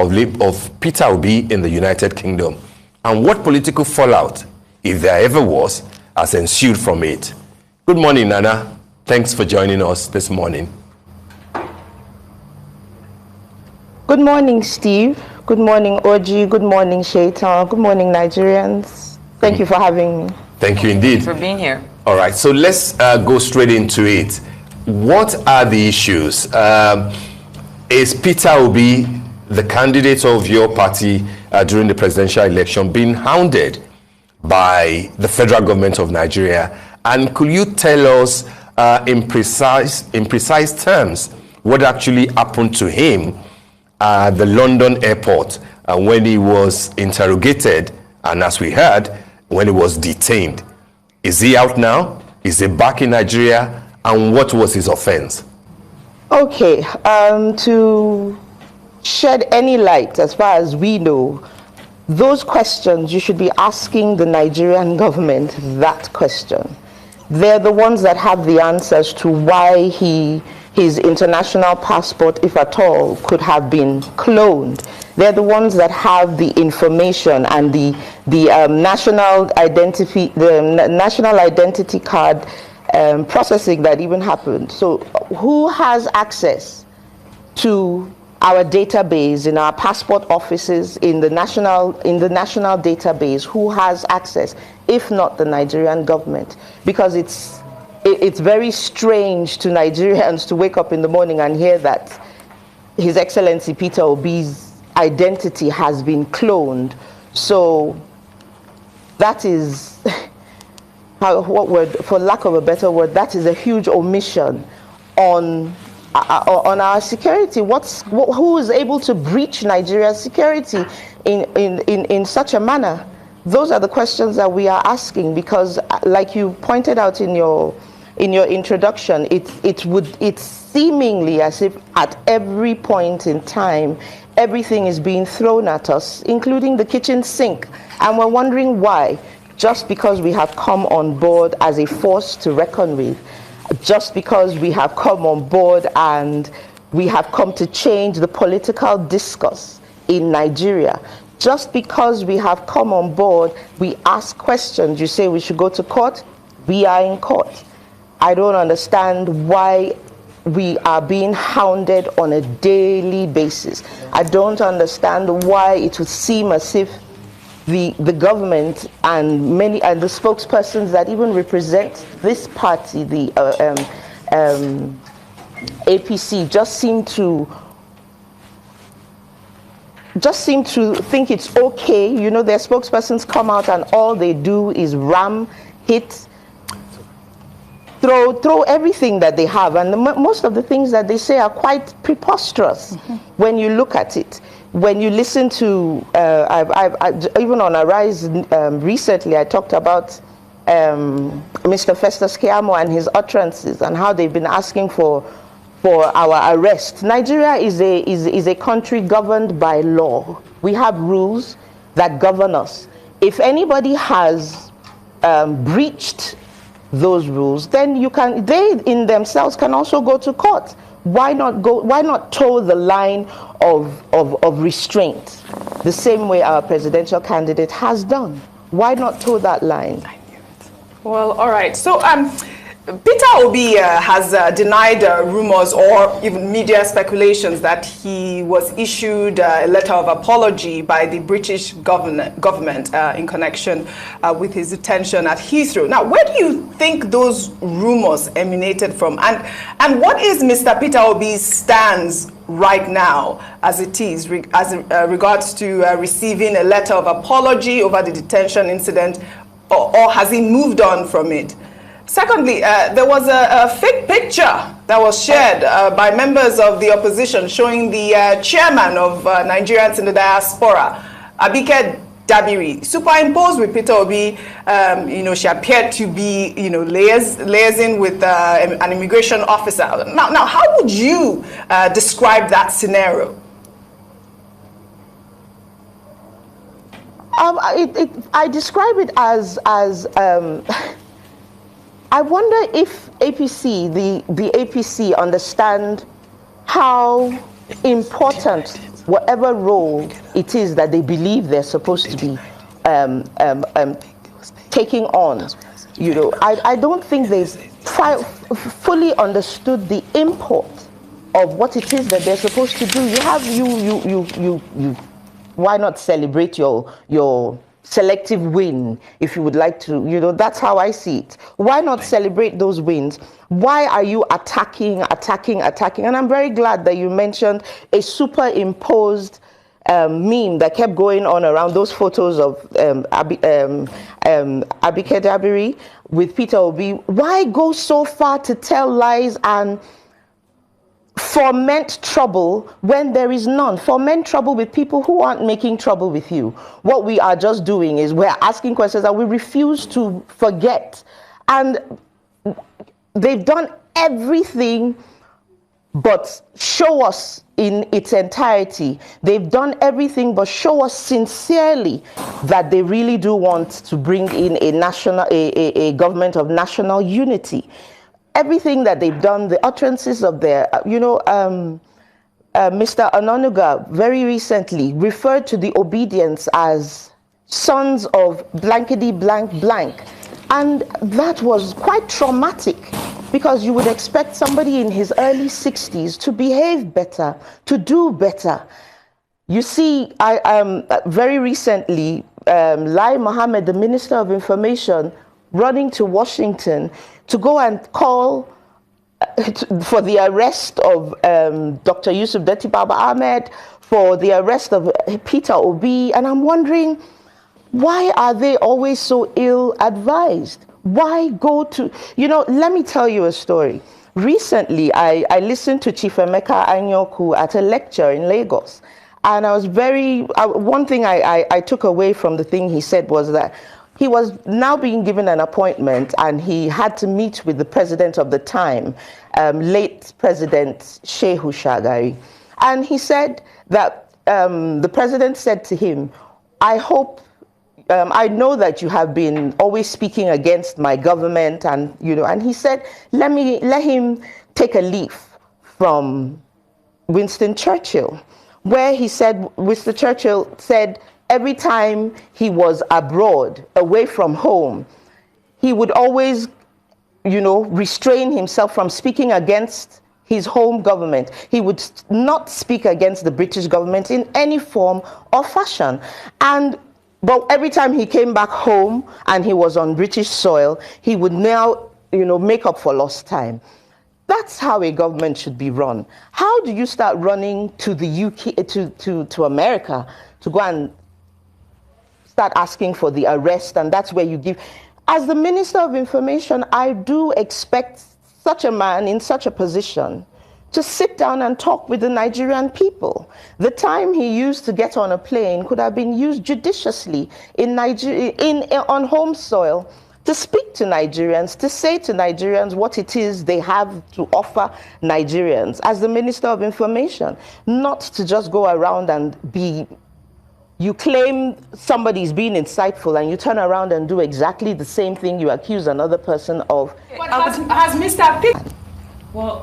of Peter Obi in the United Kingdom, and what political fallout, if there ever was, has ensued from it. Good morning, Nana. Thanks for joining us this morning. Good morning, Steve. Good morning, Oji. Good morning, Shaitan. Good morning, Nigerians. Thank you for having me. Thank you indeed. Thank you for being here. All right, so let's go straight into it. What are the issues? Is Peter Obi, the candidate of your party during the presidential election, being hounded by the federal government of Nigeria? And could you tell us in precise terms what actually happened to him at the London airport when he was interrogated, and as we heard, when he was detained? Is he out now? Is he back in Nigeria? And what was his offense? Okay, to shed any light, as far as we know, those questions, you should be asking the Nigerian government that question. They're the ones that have the answers to why his international passport, if at all, could have been cloned. They're the ones that have the information and the national identity card processing that even happened. So who has access to our database, in our passport offices, in the national database? Who has access, if not the Nigerian government? Because it's very strange to Nigerians to wake up in the morning and hear that His Excellency Peter Obi's identity has been cloned. So that is, what word, for lack of a better word, that is a huge omission on our security. Who is able to breach Nigeria's security in such a manner? Those are the questions that we are asking, because like you pointed out in your introduction, it's seemingly as if at every point in time everything is being thrown at us, including the kitchen sink, and we're wondering why. Just because we have come on board as a force to reckon with, just because we have come on board and we have come to change the political discourse in Nigeria, just because we have come on board, we ask questions. You say we should go to court, we are in court. I don't understand why we are being hounded on a daily basis. I don't understand why it would seem as if the government and the spokespersons that even represent this party, the APC, just seem to think it's okay. You know, their spokespersons come out and all they do is ram, hit, throw everything that they have, and most of the things that they say are quite preposterous when you look at it. When you listen to, even on Arise recently, I talked about Mr. Festus Keyamo and his utterances and how they've been asking for our arrest. Nigeria is a country governed by law. We have rules that govern us. If anybody has breached those rules, then they in themselves can also go to court. Why not toe the line of restraint the same way our presidential candidate has done? Why not toe that line? Well, all right. So Peter Obi has denied rumors or even media speculations that he was issued a letter of apology by the British government in connection with his detention at Heathrow. Now, where do you think those rumors emanated from? And what is Mr. Peter Obi's stance right now as it is regards to receiving a letter of apology over the detention incident, or has he moved on from it? Secondly, there was a fake picture that was shared by members of the opposition showing the chairman of Nigerians in the diaspora, Abike Dabiri, superimposed with Peter Obi. She appeared to be, liaising with an immigration officer. Now, how would you describe that scenario? I describe it as I wonder if the APC understand how important whatever role it is that they believe they're supposed to be taking on. You know, I don't think they've fully understood the import of what it is that they're supposed to do. You have why not celebrate your selective win, if you would like to? You know, that's how I see it. Why not celebrate those wins? Why are you attacking? And I'm very glad that you mentioned a superimposed meme that kept going on around those photos of Abike Dabiri with Peter Obi. Why go so far to tell lies and foment trouble when there is none? Foment trouble with people who aren't making trouble with you. What we are just doing is we're asking questions that we refuse to forget. And they've done everything but show us in its entirety. They've done everything but show us sincerely that they really do want to bring in a government of national unity. Everything that they've done, the utterances of their, Mr. Ononuga very recently referred to the obedience as sons of blankety blank blank. And that was quite traumatic, because you would expect somebody in his early 60s to behave better, to do better. You see, very recently, Lai Mohammed, the Minister of Information, running to Washington to go and call for the arrest of Dr. Yusuf Deti Baba Ahmed, for the arrest of Peter Obi. And I'm wondering, why are they always so ill-advised? Why go to, let me tell you a story. Recently, I listened to Chief Emeka Anyoku at a lecture in Lagos. And I was one thing I took away from the thing he said was that he was now being given an appointment, and he had to meet with the president of the time, late President Shehu Shagari. And he said that the president said to him, I hope, I know that you have been always speaking against my government, and and he said, let him take a leaf from Winston Churchill, where he said, Winston Churchill said, every time he was abroad, away from home, he would always, restrain himself from speaking against his home government. He would not speak against the British government in any form or fashion. But every time he came back home and he was on British soil, he would now, make up for lost time. That's how a government should be run. How do you start running to the UK, to America, to go and start asking for the arrest, and that's where you give. As the Minister of Information, I do expect such a man in such a position to sit down and talk with the Nigerian people. The time he used to get on a plane could have been used judiciously in Nigeria, on home soil, to speak to Nigerians, to say to Nigerians what it is they have to offer Nigerians as the Minister of Information, not to just go around and you claim somebody's being insightful and you turn around and do exactly the same thing you accuse another person of. What has Mr. Pitt? Well.